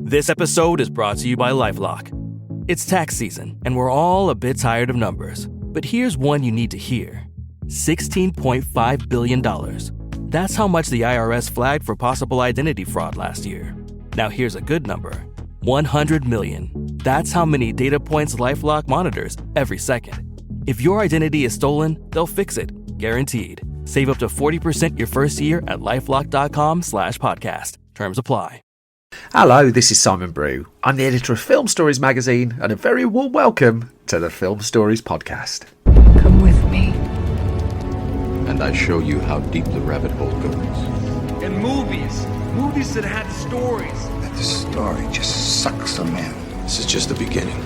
This episode is brought to you by LifeLock. It's tax season, and we're all a bit tired of numbers. But here's one you need to hear. $16.5 billion. That's how much the IRS flagged for possible identity fraud last year. Now here's a good number. 100 million. That's how many data points LifeLock monitors every second. If your identity is stolen, they'll fix it. Guaranteed. Save up to 40% your first year at LifeLock.com/podcast. Terms apply. Hello, this is Simon Brew. I'm the editor of Film Stories magazine, and a very warm welcome to the Film Stories podcast. Come with me. And I show you how deep the rabbit hole goes. And movies that had stories. That the story just sucks them in. This is just the beginning.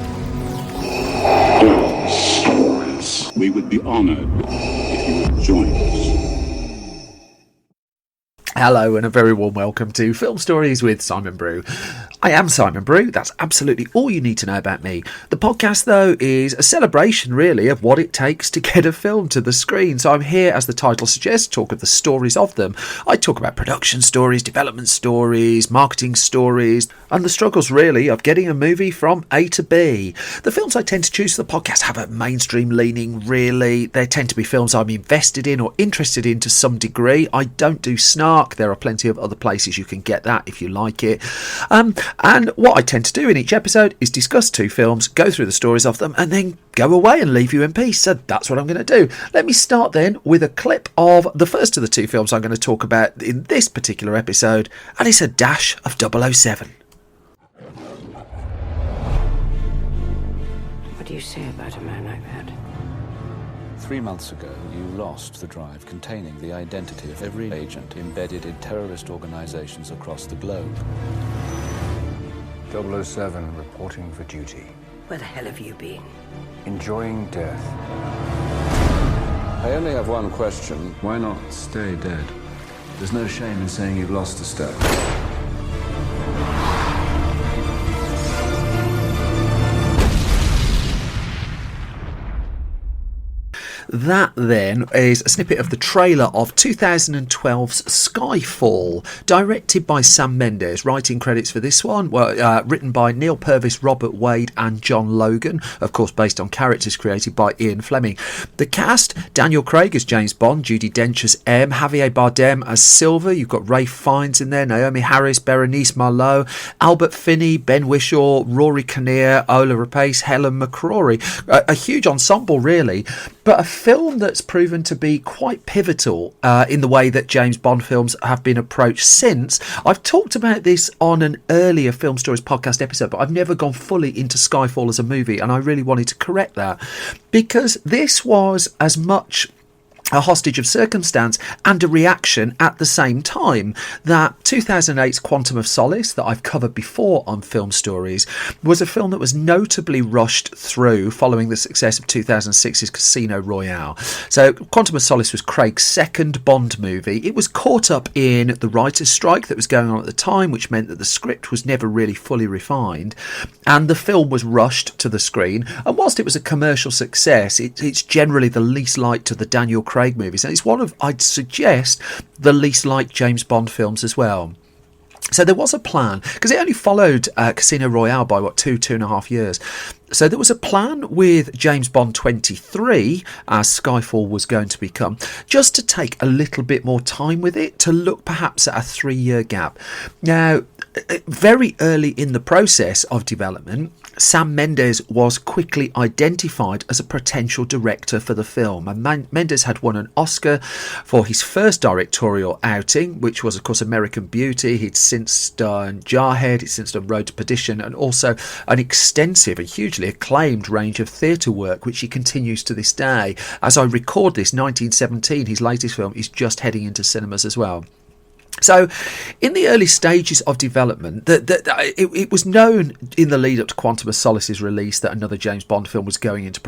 Stories. We would be honored if you would join us. Hello and a very warm welcome to Film Stories with Simon Brew. I am Simon Brew, that's absolutely all you need to know about me. The podcast, though, is a celebration, really, of what it takes to get a film to the screen. So I'm here, as the title suggests, talk of the stories of them. I talk about production stories, development stories, marketing stories, and the struggles, really, of getting a movie from A to B. The films I tend to choose for the podcast have a mainstream leaning, really. They tend to be films I'm invested in or interested in to some degree. I don't do snark. There are plenty of other places you can get that if you like it. And what I tend to do in each episode is discuss two films, go through the stories of them, and then go away and leave you in peace. So that's what I'm going to do. Let me start then with a clip of the first of the two films I'm going to talk about in this particular episode, and it's a dash of 007. What do you say about a man like that? 3 months ago, you lost the drive containing the identity of every agent embedded in terrorist organizations across the globe. 007 reporting for duty. Where the hell have you been? Enjoying death. I only have one question. Why not stay dead? There's no shame in saying you've lost a step. That, then, is a snippet of the trailer of 2012's Skyfall, directed by Sam Mendes. Writing credits for this one were written by Neil Purvis, Robert Wade and John Logan, of course based on characters created by Ian Fleming. The cast: Daniel Craig as James Bond, Judi Dench as M, Javier Bardem as Silver, you've got Ralph Fiennes in there, Naomi Harris, Berenice Marlowe, Albert Finney, Ben Whishaw, Rory Kinnear, Ola Rapace, Helen McCrory. A huge ensemble, really, but a film that's proven to be quite pivotal in the way that James Bond films have been approached since. I've talked about this on an earlier Film Stories podcast episode, but I've never gone fully into Skyfall as a movie, and I really wanted to correct that, because this was as much a hostage of circumstance and a reaction at the same time. That 2008's Quantum of Solace, that I've covered before on Film Stories, was a film that was notably rushed through following the success of 2006's Casino Royale. So Quantum of Solace was Craig's second Bond movie. It was caught up in the writer's strike that was going on at the time, which meant that the script was never really fully refined, and the film was rushed to the screen. And whilst it was a commercial success, it's generally the least liked to the Daniel Craig movies, and it's one of, I'd suggest, the least liked James Bond films as well. So there was a plan, because it only followed Casino Royale by, 2.5 years. So there was a plan with James Bond 23, as Skyfall was going to become, just to take a little bit more time with it, to look perhaps at a 3-year gap. Now, very early in the process of development, Sam Mendes was quickly identified as a potential director for the film, and Mendes had won an Oscar for his first directorial outing, which was, of course, American Beauty. He'd since done Jarhead, he'd since done Road to Perdition, and also an extensive and hugely acclaimed range of theatre work, which he continues to this day. As I record this, 1917, his latest film, is just heading into cinemas as well. So, in the early stages of development, it was known in the lead up to Quantum of Solace's release that another James Bond film was going into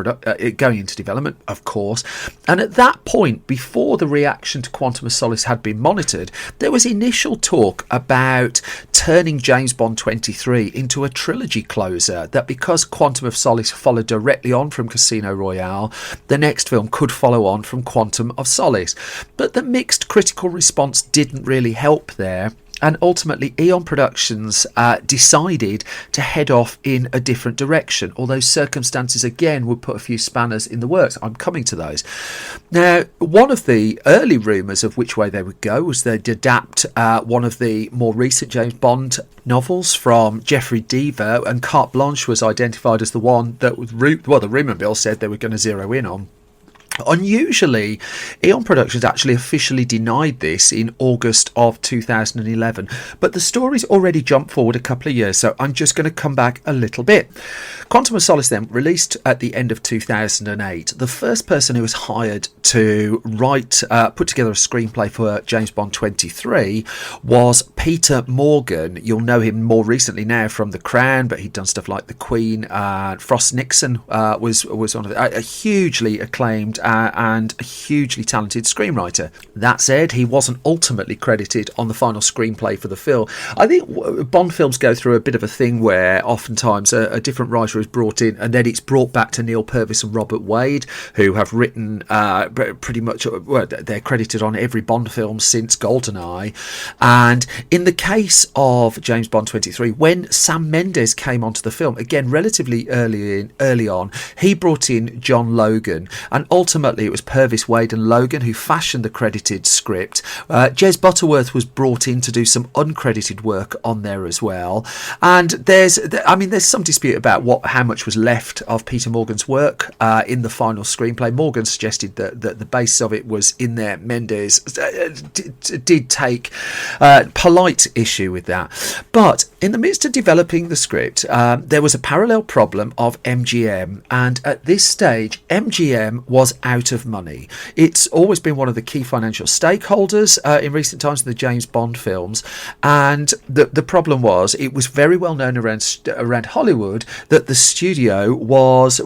development, of course. And at that point, before the reaction to Quantum of Solace had been monitored, there was initial talk about turning James Bond 23 into a trilogy closer, that because Quantum of Solace followed directly on from Casino Royale, the next film could follow on from Quantum of Solace. But the mixed critical response didn't really help there. and ultimately Eon Productions decided to head off in a different direction, although circumstances again would put a few spanners in the works. I'm coming to those. Now, one of the early rumours of which way they would go was they'd adapt one of the more recent James Bond novels from Jeffrey Deaver, and Carte Blanche was identified as the one that the rumour mill said they were going to zero in on. Unusually, Eon Productions actually officially denied this in August of 2011, but the story's already jumped forward a couple of years, so I'm just going to come back a little bit. Quantum of Solace then, released at the end of 2008. The first person who was hired to put together a screenplay for James Bond 23 was Peter Morgan. You'll know him more recently now from The Crown, but he'd done stuff like The Queen. Frost Nixon was one of a hugely acclaimed and a hugely talented screenwriter. That said, he wasn't ultimately credited on the final screenplay for the film. I think Bond films go through a bit of a thing where oftentimes a different writer is brought in, and then it's brought back to Neil Purvis and Robert Wade, who have written pretty much, well, they're credited on every Bond film since GoldenEye. And in the case of James Bond 23, when Sam Mendes came onto the film, again relatively early on, he brought in John Logan, and ultimately it was Purvis, Wade and Logan who fashioned the credited script. Jez Butterworth was brought in to do some uncredited work on there as well, and there's some dispute about how much was left of Peter Morgan's work in the final screenplay. Morgan suggested that the base of it was in there. Mendes did take polite issue with that, but in the midst of developing the script, there was a parallel problem of MGM, and at this stage MGM was out of money. It's always been one of the key financial stakeholders in recent times in the James Bond films, and the problem was it was very well known around Hollywood that the studio was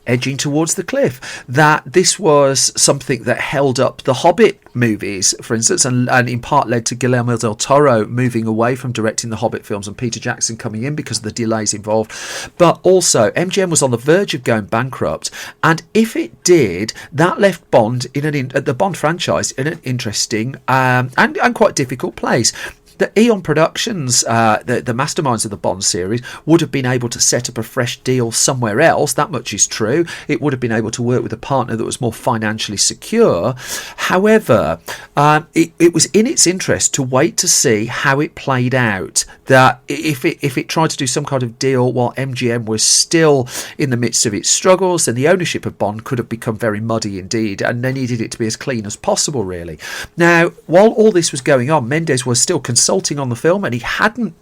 edging towards the cliff, that this was something that held up the Hobbit movies, for instance, and in part led to Guillermo del Toro moving away from directing the Hobbit films and Peter Jackson coming in because of the delays involved. But also MGM was on the verge of going bankrupt, and if it did, that left Bond the Bond franchise in an interesting and quite difficult place. The Eon Productions, the masterminds of the Bond series, would have been able to set up a fresh deal somewhere else. That much is true. It would have been able to work with a partner that was more financially secure. However, it was in its interest to wait to see how it played out. That if it tried to do some kind of deal while MGM was still in the midst of its struggles, then the ownership of Bond could have become very muddy indeed, and they needed it to be as clean as possible, really. Now, while all this was going on, Mendes was still consulting on the film, and he hadn't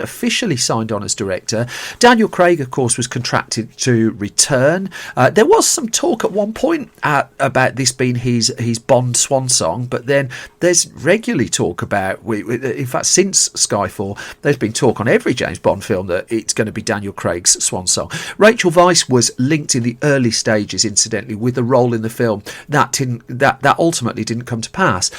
officially signed on as director. Daniel Craig, of course, was contracted to return. There was some talk at one point about this being his Bond swan song, but then there's regularly talk about, in fact, since Skyfall, there's been talk on every James Bond film that it's going to be Daniel Craig's swan song. Rachel Weisz was linked in the early stages, incidentally, with a role in the film that ultimately didn't come to pass.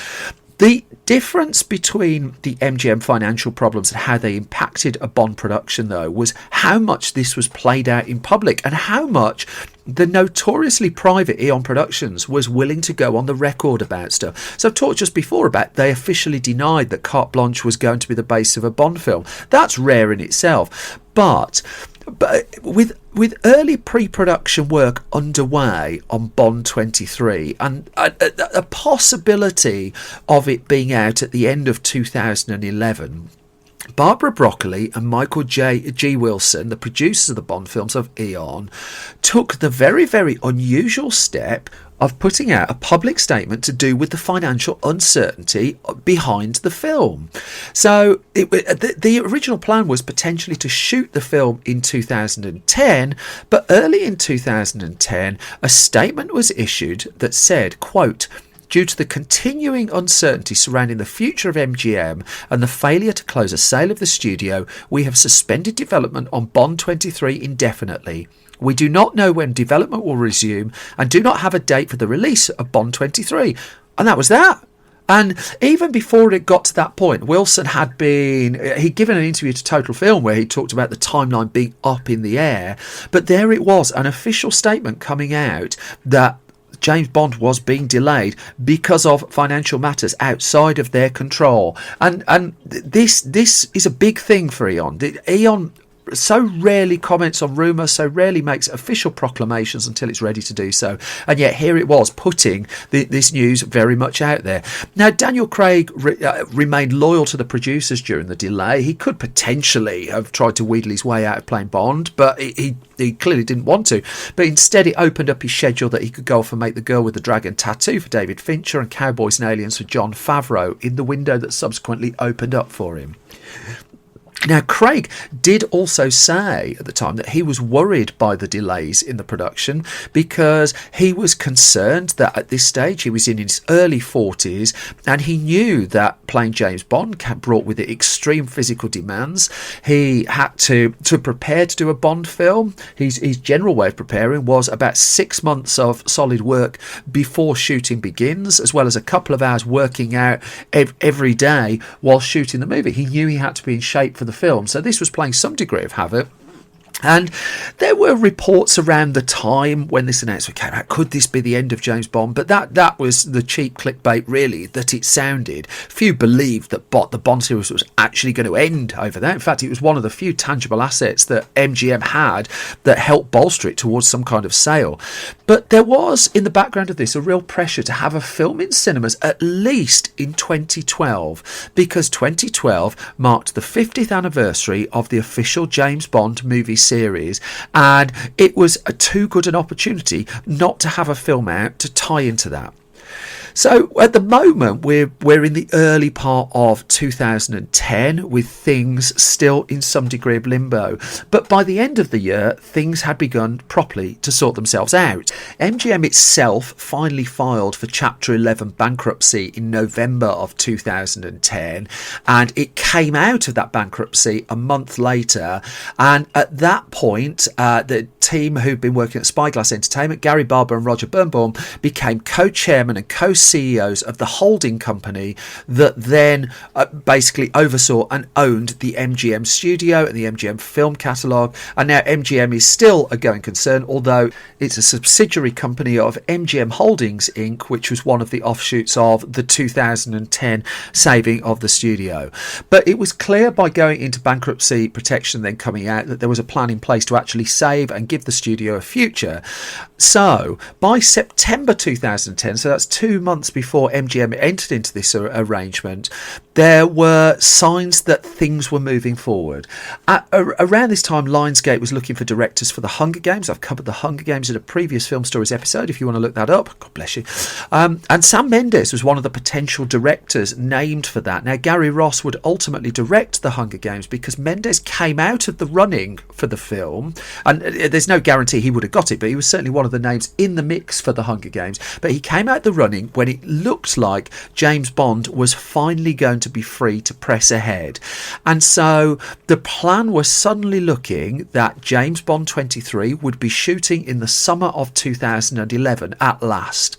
The difference between the MGM financial problems and how they impacted a Bond production, though, was how much this was played out in public and how much the notoriously private Eon Productions was willing to go on the record about stuff. So I've talked just before about they officially denied that Carte Blanche was going to be the base of a Bond film. That's rare in itself. But with early pre-production work underway on Bond 23 and a possibility of it being out at the end of 2011, Barbara Broccoli and Michael G. Wilson, the producers of the Bond films of Eon, took the very, very unusual step of putting out a public statement to do with the financial uncertainty behind the film. So the original plan was potentially to shoot the film in 2010, but early in 2010, a statement was issued that said, quote, "Due to the continuing uncertainty surrounding the future of MGM and the failure to close a sale of the studio, we have suspended development on Bond 23 indefinitely. We do not know when development will resume and do not have a date for the release of Bond 23. And that was that. And even before it got to that point, Wilson he'd given an interview to Total Film where he talked about the timeline being up in the air. But there it was, an official statement coming out that James Bond was being delayed because of financial matters outside of their control. And this is a big thing for Eon. Eon so rarely comments on rumours, so rarely makes official proclamations until it's ready to do so. And yet here it was, putting this news very much out there. Now, Daniel Craig remained loyal to the producers during the delay. He could potentially have tried to wheedle his way out of playing Bond, but he clearly didn't want to. But instead, it opened up his schedule that he could go off and make The Girl with the Dragon Tattoo for David Fincher and Cowboys and Aliens for Jon Favreau in the window that subsequently opened up for him. Now, Craig did also say at the time that he was worried by the delays in the production because he was concerned that at this stage he was in his early 40s and he knew that playing James Bond brought with it extreme physical demands. He had to prepare to do a Bond film. His general way of preparing was about 6 months of solid work before shooting begins, as well as a couple of hours working out every day while shooting the movie. He knew he had to be in shape for the film, so this was playing some degree of havoc. And there were reports around the time when this announcement came out, could this be the end of James Bond? But that was the cheap clickbait, really, that it sounded. Few believed that the Bond series was actually going to end over that. In fact, it was one of the few tangible assets that MGM had that helped bolster it towards some kind of sale. But there was, in the background of this, a real pressure to have a film in cinemas at least in 2012, because 2012 marked the 50th anniversary of the official James Bond movie series, and it was too good an opportunity not to have a film out to tie into that. So at the moment we're in the early part of 2010 with things still in some degree of limbo, but by the end of the year things had begun properly to sort themselves out. MGM itself finally filed for Chapter 11 bankruptcy in November of 2010, and it came out of that bankruptcy a month later, and at that point the team who'd been working at Spyglass Entertainment, Gary Barber and Roger Birnbaum, became co-chairman and co-CEOs of the holding company that then basically oversaw and owned the MGM studio and the MGM film catalogue. And now MGM is still a going concern, although it's a subsidiary company of MGM Holdings Inc., which was one of the offshoots of the 2010 saving of the studio. But it was clear by going into bankruptcy protection then coming out that there was a plan in place to actually save and give the studio a future. So by September 2010, so that's 2 months before MGM entered into this arrangement, there were signs that things were moving forward. Around this time, Lionsgate was looking for directors for The Hunger Games. I've covered The Hunger Games in a previous Film Stories episode if you want to look that up. God bless you. And Sam Mendes was one of the potential directors named for that. Now, Gary Ross would ultimately direct The Hunger Games because Mendes came out of the running for the film, and there's no guarantee he would have got it, but he was certainly one of the names in the mix for The Hunger Games. But he came out the running when it looked like James Bond was finally going to be free to press ahead. And so the plan was suddenly looking that James Bond 23 would be shooting in the summer of 2011 at last.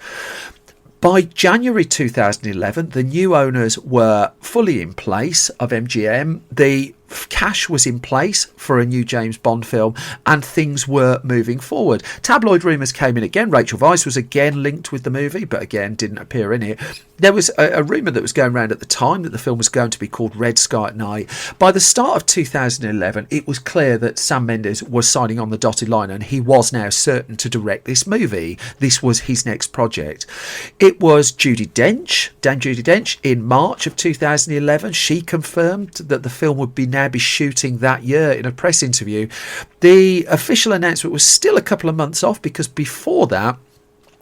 By January 2011, the new owners were fully in place of MGM. The cash was in place for a new James Bond film, and things were moving forward. Tabloid rumours came in again. Rachel Weisz was again linked with the movie, but again didn't appear in it. There was a rumour that was going around at the time that the film was going to be called Red Sky at Night. By the start of 2011, it was clear that Sam Mendes was signing on the dotted line, and he was now certain to direct this movie. This was his next project. It was Dame Judi Dench, in March of 2011. She confirmed that the film would now be shooting that year in a press interview. The official announcement was still a couple of months off because before that,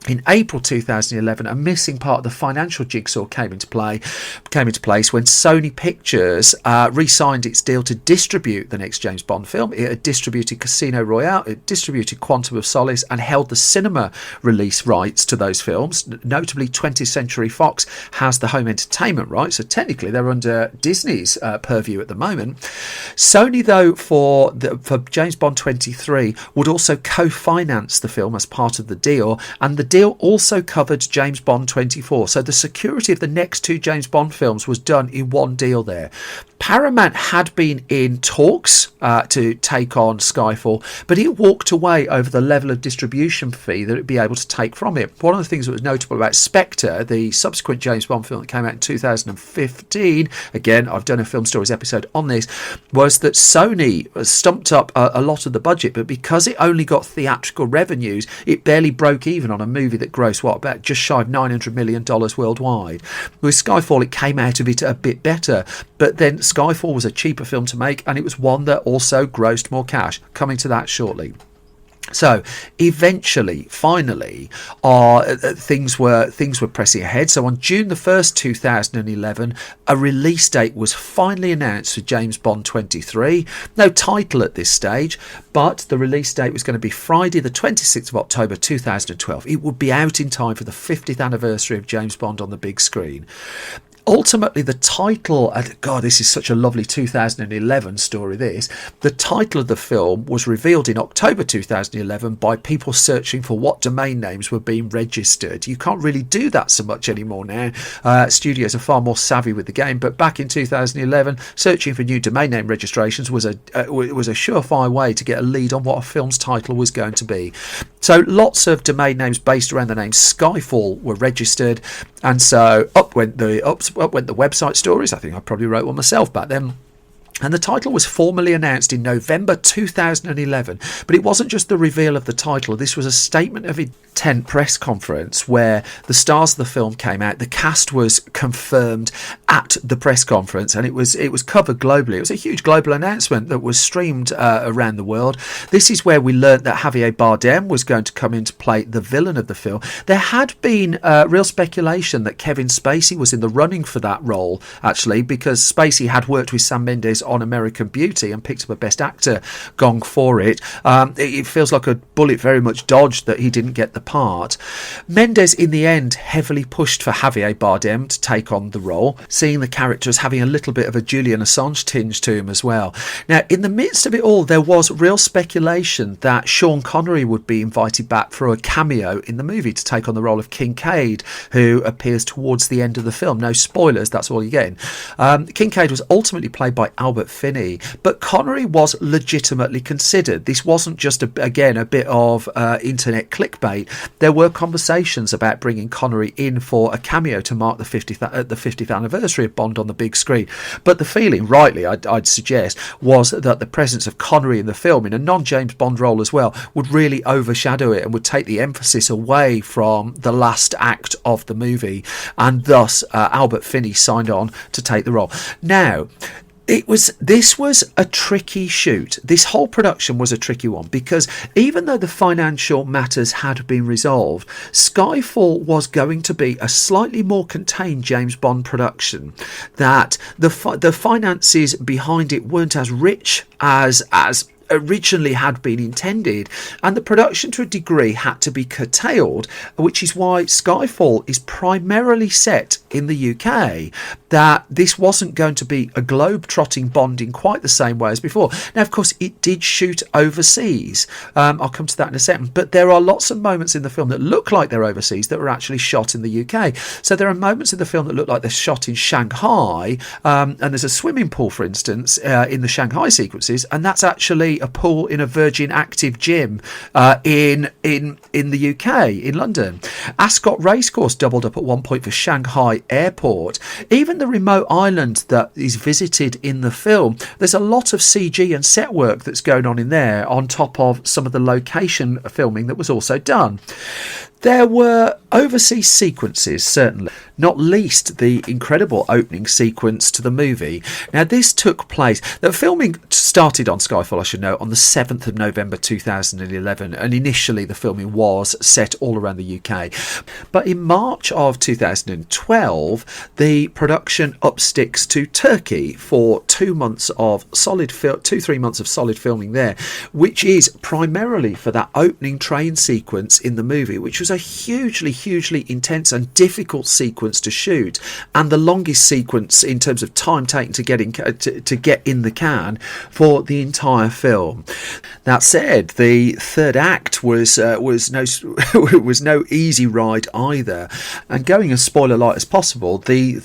in April 2011, a missing part of the financial jigsaw came into place when Sony Pictures re-signed its deal to distribute the next James Bond film. It had distributed Casino Royale, it distributed Quantum of Solace, and held the cinema release rights to those films. Notably, 20th Century Fox has the home entertainment rights, so technically they're under Disney's purview at the moment. Sony, though, for James Bond 23, would also co-finance the film as part of the deal, and the deal also covered James Bond 24, so the security of the next 2 James Bond films was done in one deal there. Paramount had been in talks to take on Skyfall, but it walked away over the level of distribution fee that it'd be able to take from it. One of the things that was notable about Spectre, the subsequent James Bond film that came out in 2015, again, I've done a Film Stories episode on this, was that Sony stumped up a lot of the budget, but because it only got theatrical revenues, it barely broke even on a movie that grossed, about just shy of $900 million worldwide. With Skyfall, it came out of it a bit better, but then Skyfall was a cheaper film to make, and it was one that also grossed more cash. Coming to that shortly. So eventually, finally, things were pressing ahead. So on June the 1st, 2011, a release date was finally announced for James Bond 23. No title at this stage, but the release date was going to be Friday the 26th of October 2012. It would be out in time for the 50th anniversary of James Bond on the big screen. Ultimately, the title, God, this is such a lovely 2011 story, this. The title of the film was revealed in October 2011 by people searching for what domain names were being registered. You can't really do that so much anymore now. Studios are far more savvy with the game, but back in 2011, searching for new domain name registrations was a surefire way to get a lead on what a film's title was going to be. So lots of domain names based around the name Skyfall were registered, and so up went the website stories. I think I probably wrote one myself back then. And the title was formally announced in November 2011. But it wasn't just the reveal of the title. This was a statement of intent press conference where the stars of the film came out. The cast was confirmed at the press conference, and it was covered globally. It was a huge global announcement that was streamed around the world. This is where we learnt that Javier Bardem was going to come in to play the villain of the film. There had been real speculation that Kevin Spacey was in the running for that role, actually, because Spacey had worked with Sam Mendes on American Beauty and picked up a Best Actor gong for it. It feels like a bullet very much dodged that he didn't get the part. Mendes, in the end, heavily pushed for Javier Bardem to take on the role, seeing the character as having a little bit of a Julian Assange tinge to him as well. Now, in the midst of it all, there was real speculation that Sean Connery would be invited back for a cameo in the movie to take on the role of Kincaid, who appears towards the end of the film. No spoilers, that's all you're getting. Kincaid was ultimately played by Albert Finney, but Connery was legitimately considered. This wasn't just a bit of internet clickbait. There were conversations about bringing Connery in for a cameo to mark the 50th anniversary of Bond on the big screen. But the feeling, rightly, I'd suggest, was that the presence of Connery in the film, in a non-James Bond role as well, would really overshadow it and would take the emphasis away from the last act of the movie. And thus, Albert Finney signed on to take the role. Now, this was a tricky shoot. This whole production was a tricky one because even though the financial matters had been resolved, Skyfall was going to be a slightly more contained James Bond production. That the finances behind it weren't as rich as originally had been intended, and the production to a degree had to be curtailed, which is why Skyfall is primarily set in the UK. That this wasn't going to be a globe-trotting Bond in quite the same way as before. Now, of course, it did shoot overseas. I'll come to that in a second. But there are lots of moments in the film that look like they're overseas that were actually shot in the UK. So there are moments in the film that look like they're shot in Shanghai, and there's a swimming pool, for instance, in the Shanghai sequences, and that's actually a pool in a Virgin Active gym in the UK, in London. Ascot Racecourse doubled up at one point for Shanghai Airport. Even the remote island that is visited in the film, there's a lot of CG and set work that's going on in there, on top of some of the location filming that was also done. There were overseas sequences, certainly, not least the incredible opening sequence to the movie. Now, this took place, the filming started on Skyfall, I should note, on the 7th of November 2011, and initially the filming was set all around the UK. But in March of 2012, the production upsticks to Turkey for 3 months of solid filming there, which is primarily for that opening train sequence in the movie, which was was a hugely intense and difficult sequence to shoot, and the longest sequence in terms of time taken to get in the can for the entire film. That said, the third act was no easy ride either, and going as spoiler light as possible, the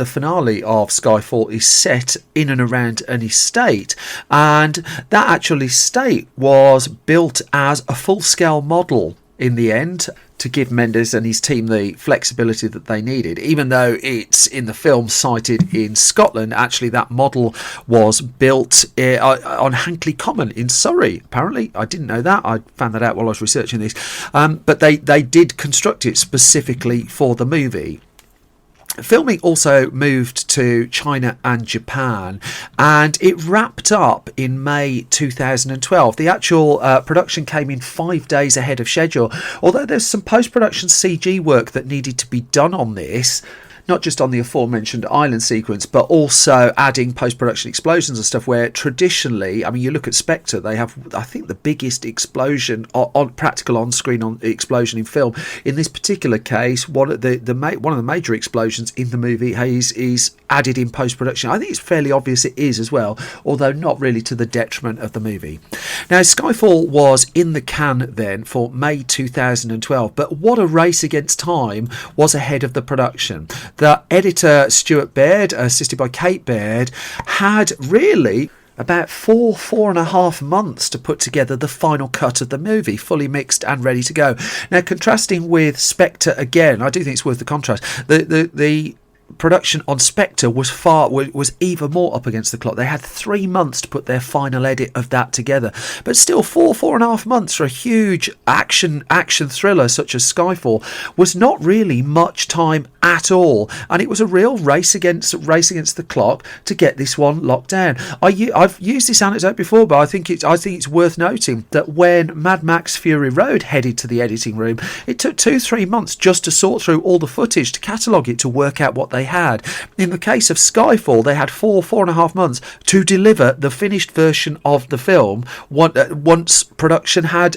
finale of Skyfall is set in and around an estate, and that actual estate was built as a full-scale model in the end, to give Mendes and his team the flexibility that they needed. Even though it's in the film cited in Scotland, actually that model was built on Hankley Common in Surrey. Apparently, I didn't know that. I found that out while I was researching this. But they did construct it specifically for the movie. Filming also moved to China and Japan, and it wrapped up in May 2012. The actual production came in 5 days ahead of schedule, although there's some post-production CG work that needed to be done on this. Not just on the aforementioned island sequence, but also adding post-production explosions and stuff, where traditionally, I mean, you look at Spectre, they have, I think, the biggest explosion, on practical on-screen explosion in film. In this particular case, one of the major explosions in the movie is added in post-production. I think it's fairly obvious it is as well, although not really to the detriment of the movie. Now, Skyfall was in the can then for May 2012, but what a race against time was ahead of the production. The editor, Stuart Baird, assisted by Kate Baird, had really about four and a half months to put together the final cut of the movie, fully mixed and ready to go. Now, contrasting with Spectre again, I do think it's worth the contrast. The production on Spectre was even more up against the clock. They had 3 months to put their final edit of that together, but still four and a half months for a huge action thriller such as Skyfall was not really much time at all, and it was a real race against the clock to get this one locked down. I've used this anecdote before, but I think it's worth noting that when Mad Max Fury Road headed to the editing room, it took 2-3 months just to sort through all the footage, to catalogue it, to work out what they had. In the case of Skyfall, they had four and a half months to deliver the finished version of the film once production had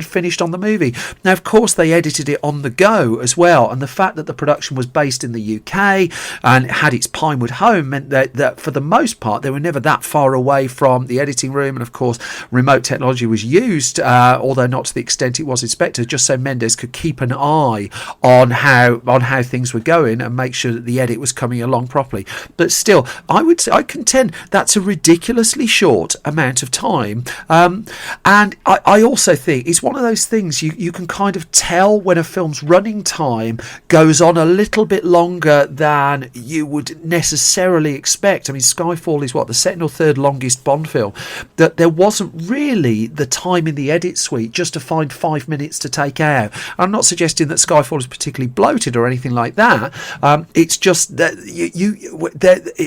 finished on the movie. Now, of course, they edited it on the go as well, and the fact that the production was based in the UK and had its Pinewood home meant that for the most part they were never that far away from the editing room, and of course remote technology was used, although not to the extent it was in Spectre, just so Mendes could keep an eye on how things were going and make sure that the edit was coming along properly. But still, I contend that's a ridiculously short amount of time, and I also think it's one of those things you can kind of tell when a film's running time goes on a little bit longer than you would necessarily expect. I mean, Skyfall is the second or third longest Bond film, that there wasn't really the time in the edit suite just to find 5 minutes to take out. I'm not suggesting that Skyfall is particularly bloated or anything like that. It's just that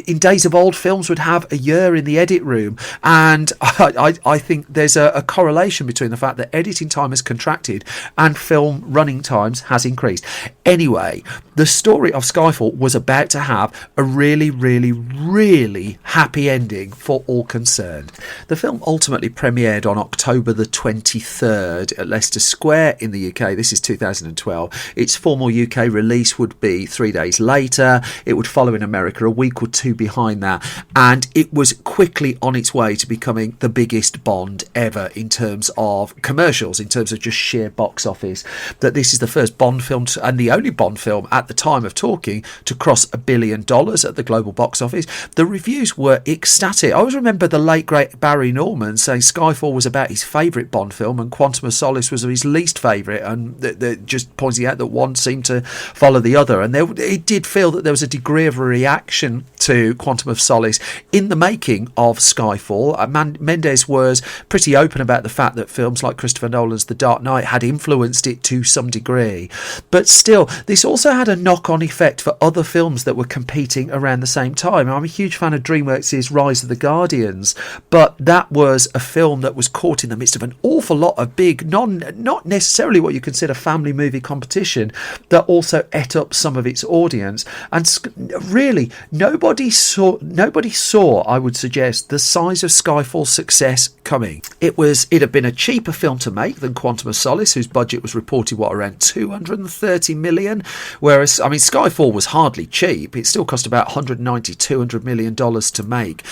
in days of old, films would have a year in the edit room, and I think there's a correlation between the fact that editing time has contracted and film running times has increased. Anyway, the story of Skyfall was about to have a really happy ending for all concerned. The film ultimately premiered on October the 23rd at Leicester Square in the UK. This is 2012. Its formal UK release would be 3 days later. It would follow in America a week or two behind that, and it was quickly on its way to becoming the biggest Bond ever in terms of commercials, in terms of just sheer box office. That this is the first Bond film and the only Bond film at the time of talking to cross $1 billion at the global box office. The reviews were ecstatic. I always remember the late great Barry Norman saying Skyfall was about his favourite Bond film and Quantum of Solace was his least favourite, and just pointing out that one seemed to follow the other. And it did feel that there was a degree of a reaction to Quantum of Solace in the making of Skyfall. Mendes was pretty open about the fact that films like Christopher Nolan's The Dark Knight had influenced it to some degree. But still, this also had a knock-on effect for other films that were competing around the same time. I'm a huge fan of DreamWorks' Rise of the Guardians, but that was a film that was caught in the midst of an awful lot of big, not necessarily what you consider family movie competition, that also ate up some of its audience. And really, nobody nobody saw, I would suggest, the size of Skyfall's success coming. It had been a cheaper film to make than Quantum of Solace, whose budget was reported around 230 million, whereas Skyfall was hardly cheap. It still cost about $190-200 million to make,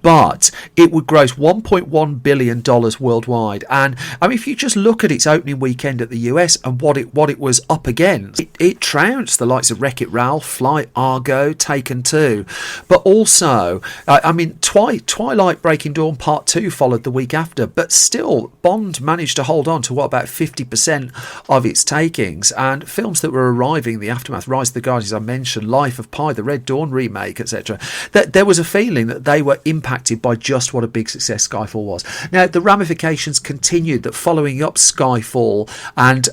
but it would gross $1.1 billion worldwide. And if you just look at its opening weekend at the US and what it was up against, it trounced the likes of Wreck-It Ralph, Flight, Argo, Taken 2, but also Twilight Breaking Dawn Part 2 followed the week after, but still Bond managed to hold on to about 50% of its takings. And films that were arriving in the aftermath, Rise of the Guardians I mentioned, Life of Pi, the Red Dawn remake, etc., that there was a feeling that they were impacted by just what a big success Skyfall was. Now the ramifications continued, that following up Skyfall and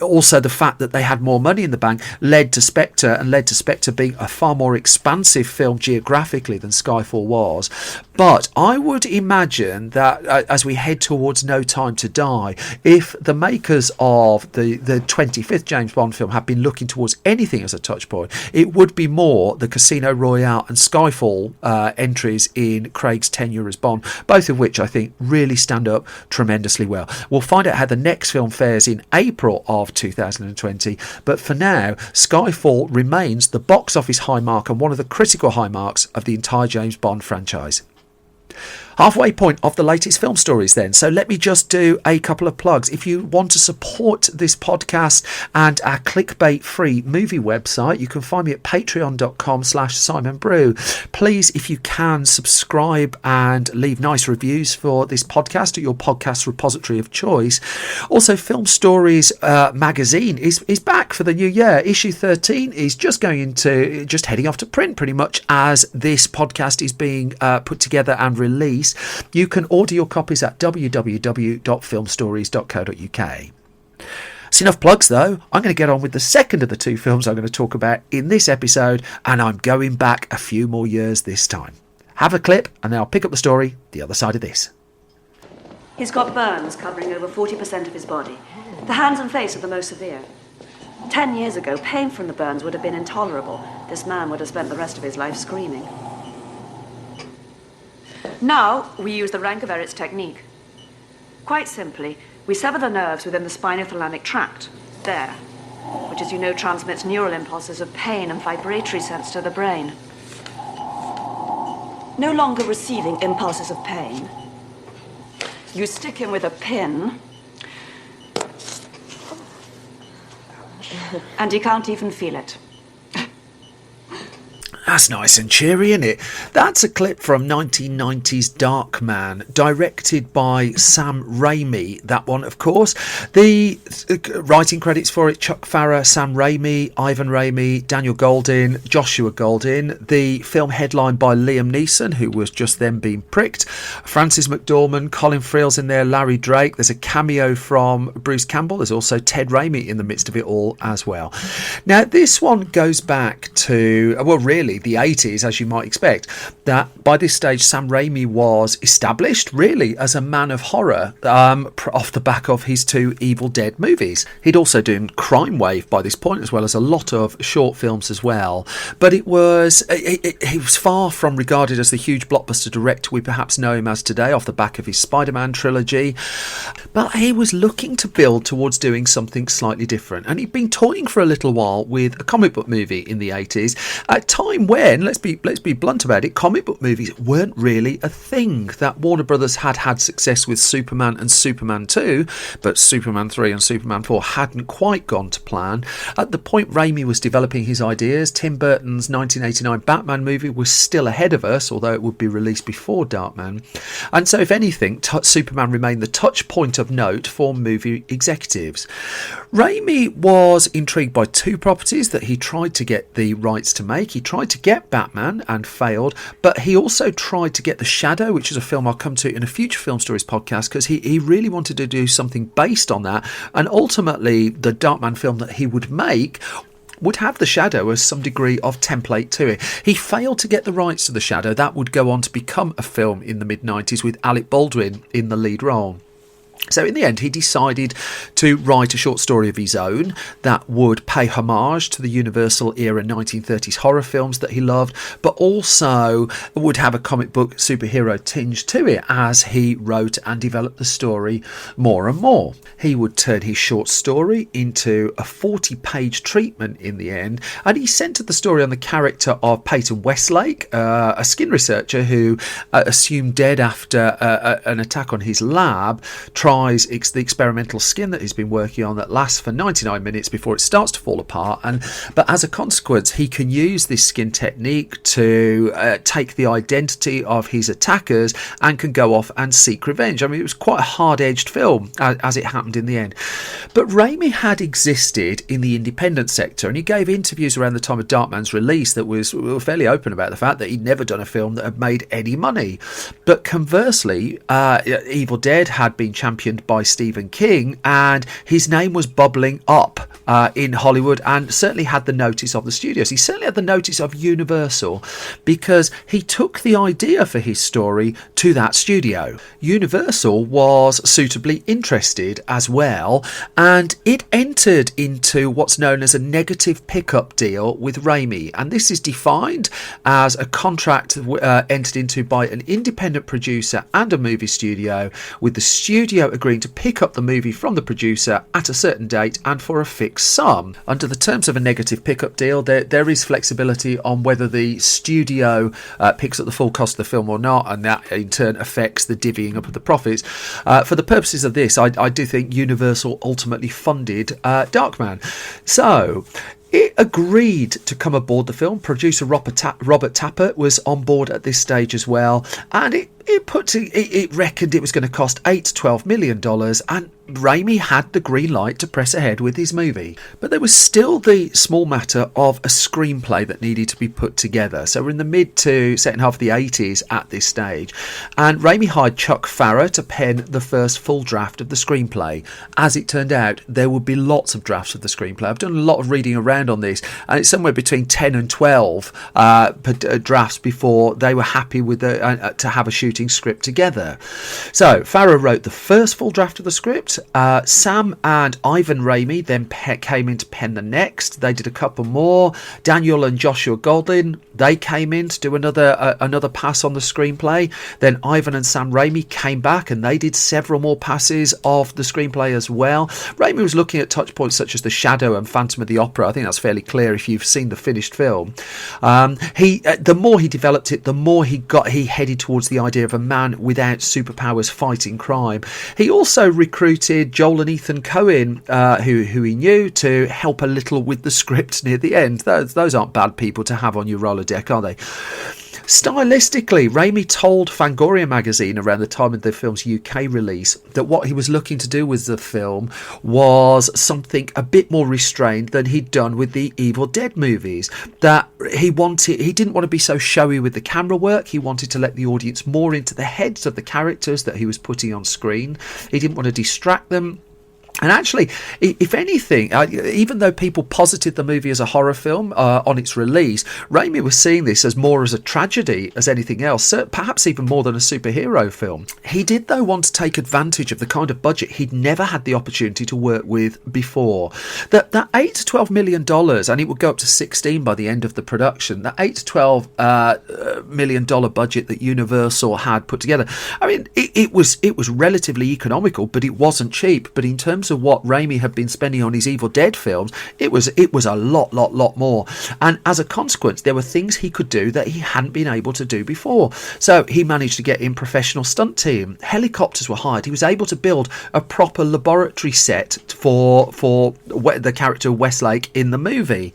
also the fact that they had more money in the bank led to Spectre being a far more expansive film geographically than Skyfall was. But I would imagine that as we head towards No Time to Die, if the makers of the 25th James Bond film had been looking towards anything as a touch point, it would be more the Casino Royale and Skyfall entries in Craig's tenure as Bond, both of which I think really stand up tremendously well. We'll find out how the next film fares in April of 2020, but for now, Skyfall remains the box office high mark and one of the critical high marks of the entire James Bond franchise. Halfway point of the latest film stories then. So let me just do a couple of plugs. If you want to support this podcast and our clickbait-free movie website, you can find me at patreon.com/Simon Brew. Please, if you can, subscribe and leave nice reviews for this podcast at your podcast repository of choice. Also, Film Stories magazine is back for the new year. Issue 13 is just heading off to print pretty much as this podcast is being put together and released. You can order your copies at www.filmstories.co.uk. That's enough plugs though. I'm going to get on with the second of the two films I'm going to talk about in this episode, and I'm going back a few more years this time. Have a clip and then I'll pick up the story the other side of this. He's got burns covering over 40% of his body. The hands and face are the most severe. 10 years ago, pain from the burns would have been intolerable. This man would have spent the rest of his life screaming. Now, we use the Rank-of-Eretz technique. Quite simply, we sever the nerves within the spinothalamic tract, there, which, as you know, transmits neural impulses of pain and vibratory sense to the brain. No longer receiving impulses of pain, you stick him with a pin, and he can't even feel it. That's nice and cheery, isn't it? That's a clip from 1990's Darkman, directed by Sam Raimi. That one, of course. The writing credits for it: Chuck Farrer, Sam Raimi, Ivan Raimi, Daniel Goldin, Joshua Goldin. The film headlined by Liam Neeson, who was just then being pricked, Francis McDormand, Colin Friel's in there, Larry Drake. There's a cameo from Bruce Campbell. There's also Ted Raimi in the midst of it all as well. Now, this one goes back to, well, really, the 80s, as you might expect. That by this stage Sam Raimi was established really as a man of horror off the back of his two Evil Dead movies. He'd also done Crime Wave by this point, as well as a lot of short films as well, but he was far from regarded as the huge blockbuster director we perhaps know him as today off the back of his Spider-Man trilogy, but he was looking to build towards doing something slightly different, and he'd been toying for a little while with a comic book movie in the 80s, at a time when, let's be blunt about it, comic book movies weren't really a thing. That Warner Brothers had success with Superman and Superman 2, but Superman 3 and Superman 4 hadn't quite gone to plan. At the point Raimi was developing his ideas, Tim Burton's 1989 Batman movie was still ahead of us, although it would be released before Darkman. And so if anything, Superman remained the touch point of note for movie executives. Raimi was intrigued by two properties that he tried to get the rights to make. He tried to get Batman and failed, but he also tried to get The Shadow, which is a film I'll come to in a future Film Stories podcast, because he really wanted to do something based on that, and ultimately the Darkman film that he would make would have The Shadow as some degree of template to it. He failed to get the rights to The Shadow. That would go on to become a film in the mid-90s with Alec Baldwin in the lead role. So in the end, he decided to write a short story of his own that would pay homage to the Universal era 1930s horror films that he loved, but also would have a comic book superhero tinge to it as he wrote and developed the story more and more. He would turn his short story into a 40-page treatment in the end, and he centred the story on the character of Peyton Westlake, a skin researcher who, assumed dead after an attack on his lab, tries the experimental skin that he's been working on that lasts for 99 minutes before it starts to fall apart. But as a consequence, he can use this skin technique to take the identity of his attackers and can go off and seek revenge. I mean, it was quite a hard-edged film as it happened in the end. But Raimi had existed in the independent sector, and he gave interviews around the time of Darkman's release that were fairly open about the fact that he'd never done a film that had made any money. But conversely, Evil Dead had been championed by Stephen King, and his name was bubbling up in Hollywood, and certainly had the notice of the studios. He certainly had the notice of Universal, because he took the idea for his story to that studio. Universal was suitably interested as well, and it entered into what's known as a negative pickup deal with Raimi, and this is defined as a contract entered into by an independent producer and a movie studio, with the studio agreeing to pick up the movie from the producer at a certain date and for a fixed sum. Under the terms of a negative pickup deal, there is flexibility on whether the studio picks up the full cost of the film or not, and that in turn affects the divvying up of the profits. For the purposes of this, I do think Universal ultimately funded Darkman. So it agreed to come aboard the film. Producer Robert Tappert was on board at this stage as well, and it reckoned it was going to cost $8 to $12 million, and Raimi had the green light to press ahead with his movie. But there was still the small matter of a screenplay that needed to be put together. So we're in the mid to second half of the 80s at this stage, and Raimi hired Chuck Farrer to pen the first full draft of the screenplay. As it turned out, there would be lots of drafts of the screenplay. I've done a lot of reading around on this, and it's somewhere between 10 and 12 drafts before they were happy with to have a shooting script together. So Farrer wrote the first full draft of the script. Sam and Ivan Raimi then came in to pen the next. They did a couple more. Daniel and Joshua Goldin, they came in to do another pass on the screenplay. Then Ivan and Sam Raimi came back and they did several more passes of the screenplay as well. Raimi was looking at touch points such as The Shadow and Phantom of the Opera. I think that's fairly clear if you've seen the finished film. The more he developed it, the more he headed towards the idea of a man without superpowers fighting crime. He also recruited Joel and Ethan Coen, who he knew, to help a little with the script near the end. Those aren't bad people to have on your roller deck, are they? Stylistically, Raimi told Fangoria magazine around the time of the film's UK release that what he was looking to do with the film was something a bit more restrained than he'd done with the Evil Dead movies. That he didn't want to be so showy with the camera work. He wanted to let the audience more into the heads of the characters that he was putting on screen. He didn't want to distract them. And actually, if anything, even though people posited the movie as a horror film on its release, Raimi was seeing this as more as a tragedy as anything else, perhaps even more than a superhero film. He did, though, want to take advantage of the kind of budget he'd never had the opportunity to work with before. That $8 to $12 million, and it would go up to 16 by the end of the production, that $8 to $12 million budget that Universal had put together, I mean, it was relatively economical, but it wasn't cheap. But in terms of what Raimi had been spending on his Evil Dead films, it was a lot more. And as a consequence, there were things he could do that he hadn't been able to do before. So he managed to get in professional stunt team. Helicopters were hired. He was able to build a proper laboratory set for the character Westlake in the movie.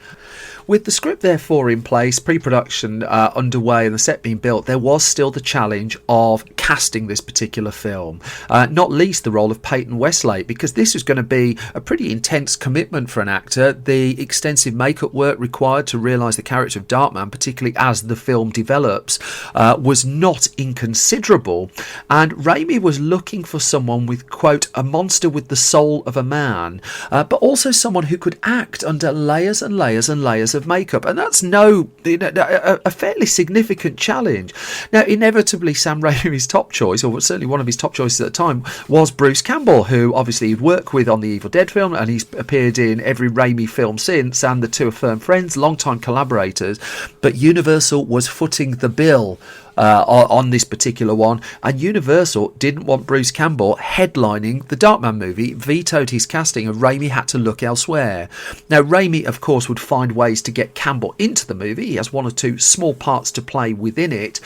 With the script therefore in place, pre-production underway and the set being built, there was still the challenge of casting this particular film, not least the role of Peyton Westlake, because this was going to be a pretty intense commitment for an actor. The extensive makeup work required to realise the character of Darkman, particularly as the film develops, was not inconsiderable, and Raimi was looking for someone with, quote, a monster with the soul of a man, but also someone who could act under layers and layers and layers hours of makeup, and that's a fairly significant challenge. Now, inevitably, Sam Raimi's top choice, or certainly one of his top choices at the time, was Bruce Campbell, who obviously he'd worked with on the Evil Dead film, and he's appeared in every Raimi film since, and the two are firm friends, long-time collaborators. But Universal was footing the bill on this particular one, and Universal didn't want Bruce Campbell headlining the Darkman movie, vetoed his casting, and Raimi had to look elsewhere. Now, Raimi, of course, would find ways to get Campbell into the movie. He has one or two small parts to play within it,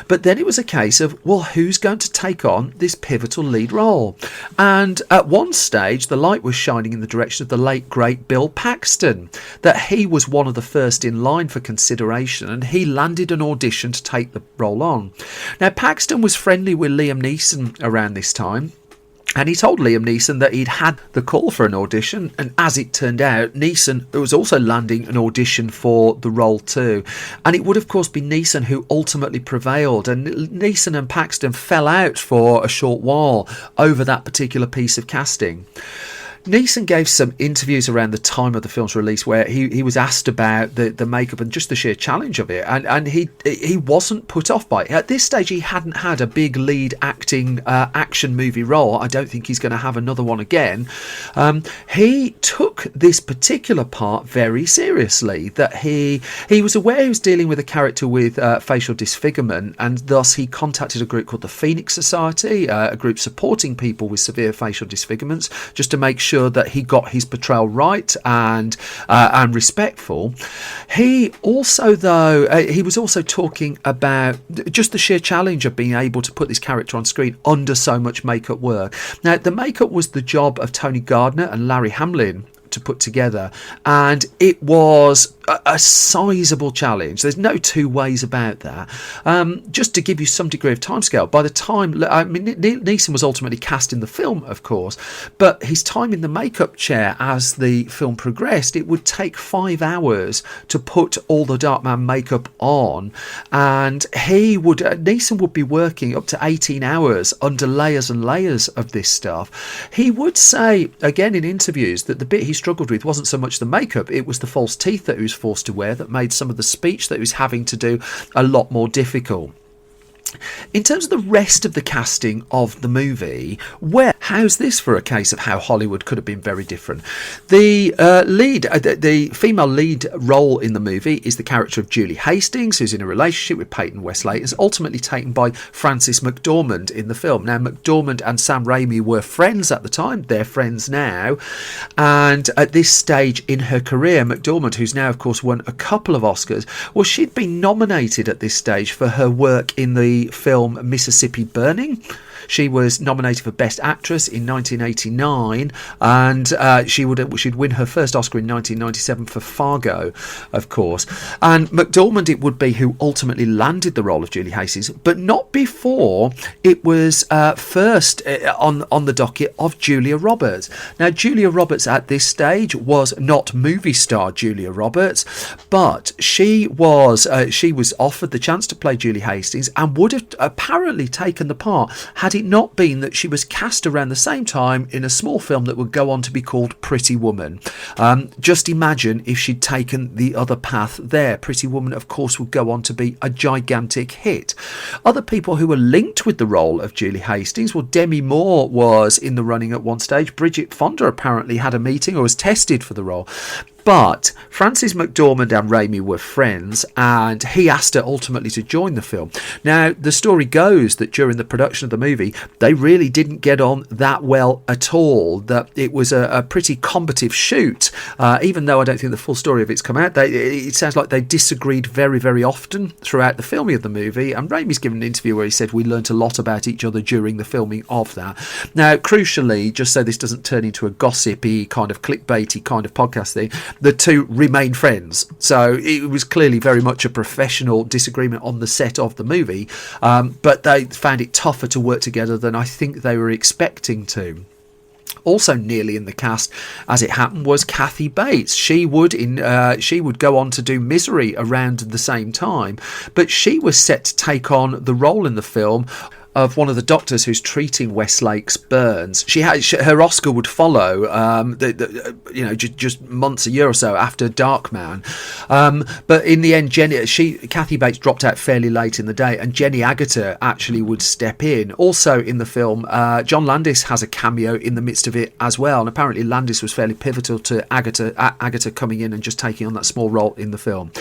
but then it was a case of, well, who's going to take on this pivotal lead role? And at one stage, the light was shining in the direction of the late, great Bill Paxton, that he was one of the first in line for consideration, and he landed an audition to take the role on. Now, Paxton was friendly with Liam Neeson around this time, and he told Liam Neeson that he'd had the call for an audition, and as it turned out, Neeson was also landing an audition for the role too. And it would, of course, be Neeson who ultimately prevailed, and Neeson and Paxton fell out for a short while over that particular piece of casting. Neeson gave some interviews around the time of the film's release where he was asked about the makeup and just the sheer challenge of it, and he wasn't put off by it. At this stage, he hadn't had a big lead acting action movie role. I don't think he's going to have another one again. He took this particular part very seriously, that he was aware he was dealing with a character with facial disfigurement, and thus he contacted a group called the Phoenix Society, a group supporting people with severe facial disfigurements, just to make sure that he got his portrayal right and respectful. He also, he was also talking about just the sheer challenge of being able to put this character on screen under so much makeup work. Now, the makeup was the job of Tony Gardner and Larry Hamlin to put together, and it was a sizable challenge. There's no two ways about that. Just to give you some degree of timescale, by the time, Neeson was ultimately cast in the film, of course, but his time in the makeup chair as the film progressed, it would take 5 hours to put all the Darkman makeup on, and Neeson would be working up to 18 hours under layers and layers of this stuff. He would say, again in interviews, that the bit he struggled with wasn't so much the makeup, it was the false teeth that he was forced to wear that made some of the speech that he was having to do a lot more difficult. In terms of the rest of the casting of the movie, how's this for a case of how Hollywood could have been very different? The female lead role in the movie is the character of Julie Hastings, who's in a relationship with Peyton Westlake, is ultimately taken by Frances McDormand in the film. Now, McDormand and Sam Raimi were friends at the time, they're friends now, and at this stage in her career, McDormand, who's now of course won a couple of Oscars, well, she'd been nominated at this stage for her work in the film Mississippi Burning. She was nominated for Best Actress in 1989, and she'd win her first Oscar in 1997 for Fargo, of course. And McDormand it would be who ultimately landed the role of Julie Hastings, but not before it was first on the docket of Julia Roberts. Now, Julia Roberts at this stage was not movie star Julia Roberts, but she was offered the chance to play Julie Hastings and would have apparently taken the part had it not been that she was cast around the same time in a small film that would go on to be called Pretty Woman. Just imagine if she'd taken the other path there. Pretty Woman, of course, would go on to be a gigantic hit. Other people who were linked with the role of Julie Hastings, well, Demi Moore was in the running at one stage. Bridget Fonda apparently had a meeting or was tested for the role. But Frances McDormand and Raimi were friends, and he asked her ultimately to join the film. Now, the story goes that during the production of the movie, they really didn't get on that well at all, that it was a pretty combative shoot. Even though I don't think the full story of it's come out, it sounds like they disagreed very, very often throughout the filming of the movie, and Raimi's given an interview where he said, we learnt a lot about each other during the filming of that. Now, crucially, just so this doesn't turn into a gossipy kind of clickbaity kind of podcast thing, the two remain friends. So it was clearly very much a professional disagreement on the set of the movie, but they found it tougher to work together than I think they were expecting to. Also nearly in the cast, as it happened, was Kathy Bates. She would go on to do Misery around the same time, but she was set to take on the role in the film of one of the doctors who's treating Westlake's burns. Her Oscar would follow, just months, a year or so after Darkman. But in the end, Kathy Bates dropped out fairly late in the day, and Jenny Agutter actually would step in. Also in the film, John Landis has a cameo in the midst of it as well, and apparently Landis was fairly pivotal to Agutter coming in and just taking on that small role in the film.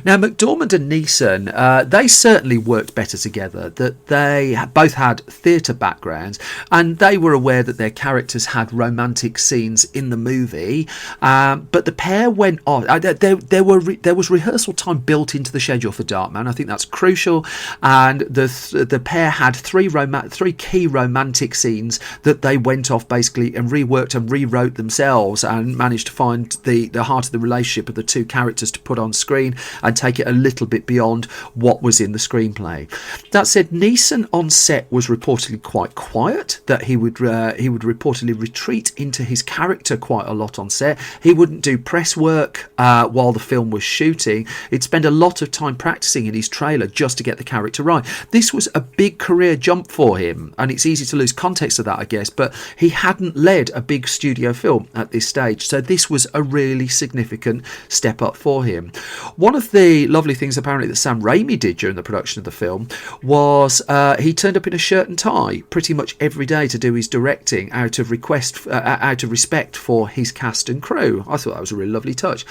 Now, McDormand and Neeson, they certainly worked better together, that they both had theatre backgrounds, and they were aware that their characters had romantic scenes in the movie, but the pair went on. There was rehearsal time built into the schedule for Darkman. I think that's crucial, and the pair had three key romantic scenes that they went off basically and reworked and rewrote themselves, and managed to find the heart of the relationship of the two characters to put on screen and take it a little bit beyond what was in the screenplay. That said, Neeson on set was reportedly quite quiet, that he would reportedly retreat into his character quite a lot on set. He wouldn't do press work while the film was shooting. He'd spend a lot of time practicing in his trailer just to get the character right. This was a big career jump for him, and it's easy to lose context of that, I guess, but he hadn't led a big studio film at this stage, so this was a really significant step up for him. One of the lovely things apparently that Sam Raimi did during the production of the film was he turned up in a shirt and tie pretty much every day to do his directing out of respect for his cast and crew. I thought that was a really lovely touch.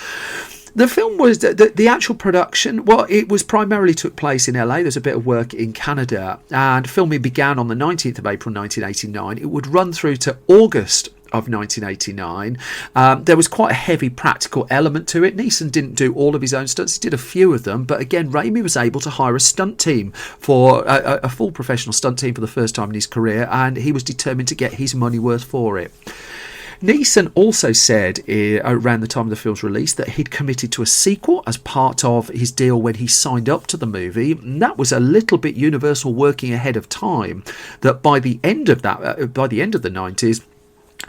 The film was the actual production. Well, it was primarily took place in LA. There's a bit of work in Canada, and filming began on the 19th of April 1989. It would run through to August of 1989. There was quite a heavy practical element to it. Neeson didn't do all of his own stunts. He did a few of them, but again, Raimi was able to hire a stunt team for a full professional stunt team for the first time in his career, and he was determined to get his money worth for it. Neeson also said around the time of the film's release that he'd committed to a sequel as part of his deal when he signed up to the movie, and that was a little bit Universal working ahead of time, that by the end of the 90s,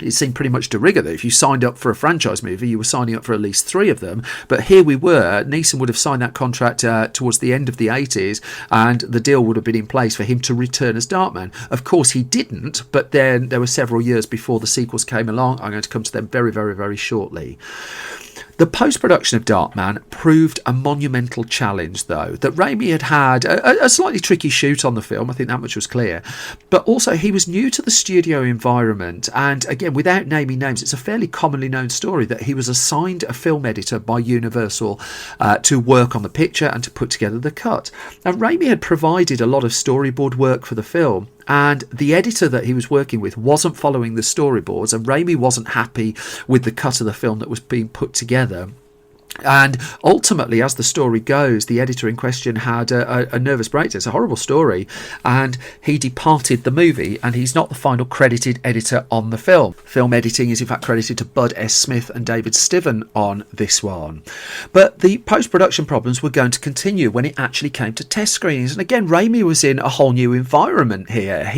it seemed pretty much de rigueur that if you signed up for a franchise movie, you were signing up for at least 3 of them. But here we were, Neeson would have signed that contract towards the end of the 80s, and the deal would have been in place for him to return as Darkman. Of course, he didn't, but then there were several years before the sequels came along. I'm going to come to them very, very, very shortly. The post-production of Darkman proved a monumental challenge, though, that Raimi had a slightly tricky shoot on the film. I think that much was clear. But also, he was new to the studio environment, and again, without naming names, it's a fairly commonly known story that he was assigned a film editor by Universal to work on the picture and to put together the cut. And Raimi had provided a lot of storyboard work for the film, and the editor that he was working with wasn't following the storyboards, and Raimi wasn't happy with the cut of the film that was being put together. And ultimately, as the story goes, the editor in question had a nervous breakdown. It's a horrible story, and he departed the movie, and he's not the final credited editor on the film. Film editing is in fact credited to Bud S. Smith and David Stiven on this one. But the post-production problems were going to continue when it actually came to test screenings, and again, Raimi was in a whole new environment here.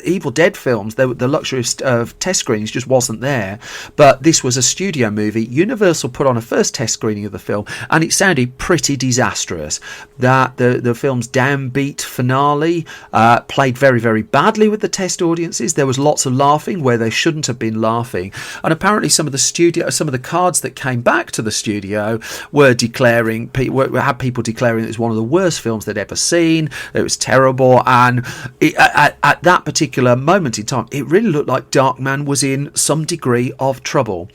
Evil Dead films, the luxury of test screenings just wasn't there, but this was a studio movie. Universal put on a first test screening of the film, and it sounded pretty disastrous. That the film's downbeat finale played very, very badly with the test audiences. There was lots of laughing where they shouldn't have been laughing, and apparently some of the cards that came back to the studio were had people declaring it was one of the worst films they'd ever seen. It was terrible, and at that particular moment in time, it really looked like Darkman was in some degree of trouble.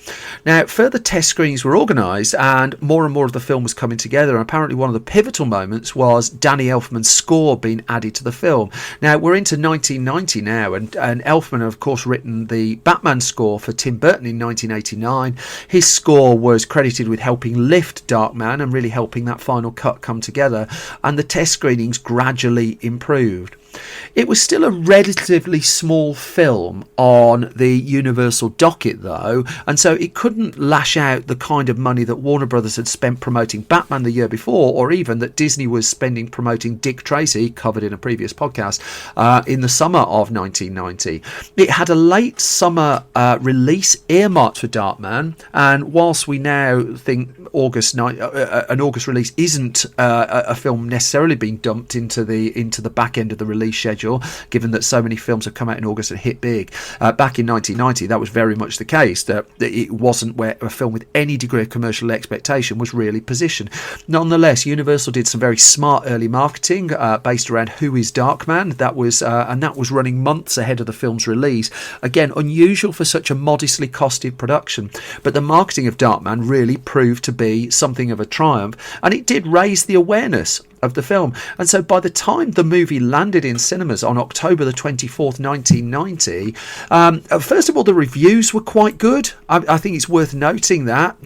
Now, further test screenings were organised, and more and more of the film was coming together, and apparently one of the pivotal moments was Danny Elfman's score being added to the film. Now, we're into 1990 now, and Elfman had, of course, written the Batman score for Tim Burton in 1989. His score was credited with helping lift Darkman and really helping that final cut come together, and the test screenings gradually improved. It was still a relatively small film on the Universal docket, though, and so it couldn't lash out the kind of money that Warner Brothers had spent promoting Batman the year before, or even that Disney was spending promoting Dick Tracy, covered in a previous podcast, in the summer of 1990. It had a late summer release earmarked for Darkman, and whilst we now think an August release isn't a film necessarily being dumped into the back end of the release release schedule, given that so many films have come out in August and hit big. Back in 1990, that was very much the case, that it wasn't where a film with any degree of commercial expectation was really positioned. Nonetheless, Universal did some very smart early marketing based around Who is Darkman? That was running months ahead of the film's release. Again, unusual for such a modestly costed production, but the marketing of Darkman really proved to be something of a triumph, and it did raise the awareness of the film. And so by the time the movie landed in cinemas on October the 24th, 1990, first of all, the reviews were quite good. I think it's worth noting that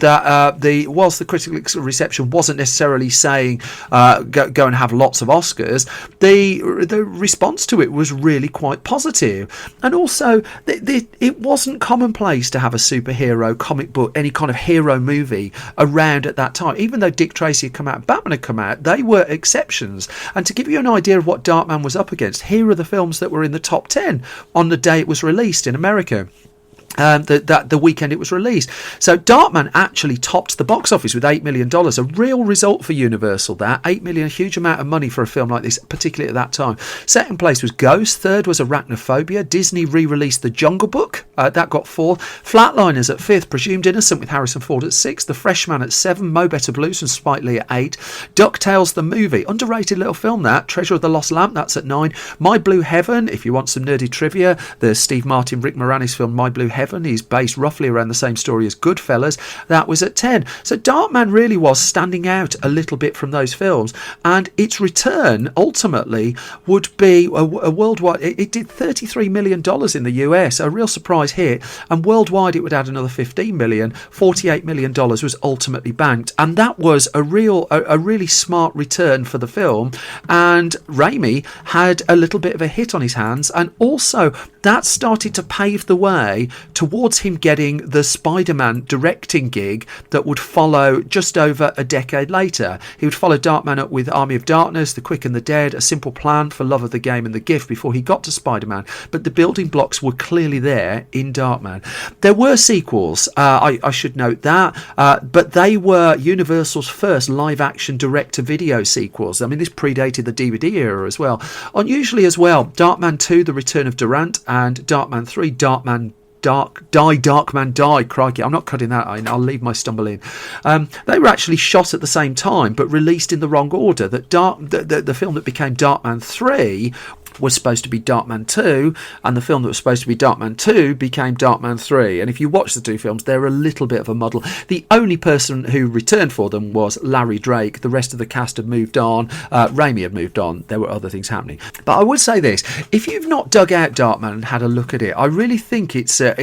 whilst the critical reception wasn't necessarily saying go and have lots of Oscars, the response to it was really quite positive. And also, it wasn't commonplace to have a superhero comic book, any kind of hero movie around at that time. Even though Dick Tracy had come out, Batman had come out, they were exceptions. And to give you an idea of what Darkman was up against, here are the films that were in the top 10 on the day it was released in America. The weekend it was released. So Darkman actually topped the box office with $8 million, a real result for Universal. That $8 million, a huge amount of money for a film like this, particularly at that time. Second place was Ghost. Third was Arachnophobia. Disney re-released The Jungle Book, that got fourth. Flatliners at fifth. Presumed Innocent with Harrison Ford at sixth. The Freshman at seven. Mo Better Blues and Spike Lee at eight. DuckTales the movie, underrated little film that. Treasure of the Lost Lamp, that's at nine. My Blue Heaven, if you want some nerdy trivia, the Steve Martin, Rick Moranis film My Blue Heaven is based roughly around the same story as Goodfellas. That was at 10. So Darkman really was standing out a little bit from those films, and its return ultimately would be a worldwide. It did $33 million in the US, a real surprise hit, and worldwide it would add another $15 million. $48 million was ultimately banked, and that was a really smart return for the film. And Raimi had a little bit of a hit on his hands, and also that started to pave the way towards him getting the Spider-Man directing gig that would follow just over a decade later. He would follow Darkman up with Army of Darkness, The Quick and the Dead, A Simple Plan, For Love of the Game and The Gift before he got to Spider-Man, but the building blocks were clearly there in Darkman. There were sequels, I should note that, but they were Universal's first live-action direct-to-video sequels. I mean, this predated the DVD era as well. Unusually as well, Darkman 2, The Return of Durant, and Darkman 3, Darkman Die, crikey, I'm not cutting that in, I'll leave my stumble in. They were actually shot at the same time, but released in the wrong order. The film that became Darkman 3 was supposed to be Darkman 2, and the film that was supposed to be Darkman 2 became Darkman 3. And if you watch the two films, they're a little bit of a muddle. The only person who returned for them was Larry Drake. The rest of the cast had moved on. Raimi had moved on. There were other things happening. But I would say this, if you've not dug out Darkman and had a look at it, I really think it's a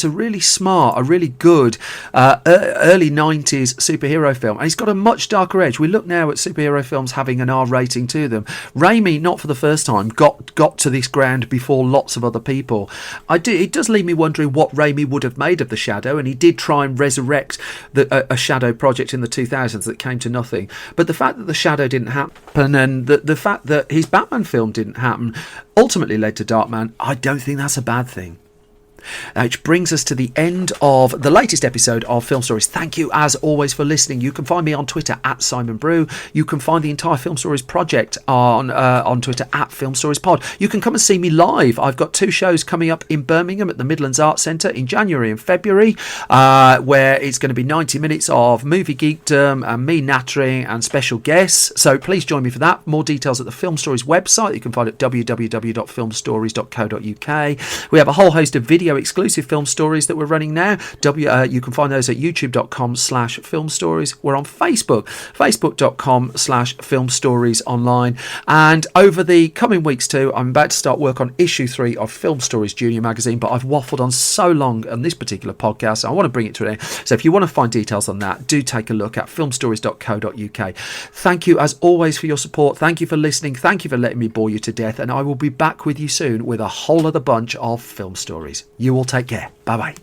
really smart, a really good early 90s superhero film. And it's got a much darker edge. We look now at superhero films having an R rating to them. Raimi, not for the first time, got to this ground before lots of other people. It does leave me wondering what Raimi would have made of The Shadow, and he did try and resurrect a Shadow project in the 2000s that came to nothing. But the fact that The Shadow didn't happen, and the fact that his Batman film didn't happen, ultimately led to Darkman. I don't think that's a bad thing. Which brings us to the end of the latest episode of Film Stories. Thank you as always for listening. You can find me on Twitter at Simon Brew. You can find the entire Film Stories project on Twitter at Film Stories Pod. You can come and see me live. I've got two shows coming up in Birmingham at the Midlands Arts Centre in January and February, where it's going to be 90 minutes of movie geekdom and me nattering and special guests. So please join me for that. More details at the Film Stories website. You can find it at www.filmstories.co.uk. We have a whole host of video exclusive film stories that we're running now. You can find those at youtube.com/film stories. We're on facebook.com/film stories online. And over the coming weeks too, I'm about to start work on issue 3 of Film Stories Junior magazine, but I've waffled on so long on this particular podcast, I want to bring it to an end. So if you want to find details on that, do take a look at filmstories.co.uk. Thank you as always for your support. Thank you for listening. Thank you for letting me bore you to death, and I will be back with you soon with a whole other bunch of film stories. You all take care. Bye bye.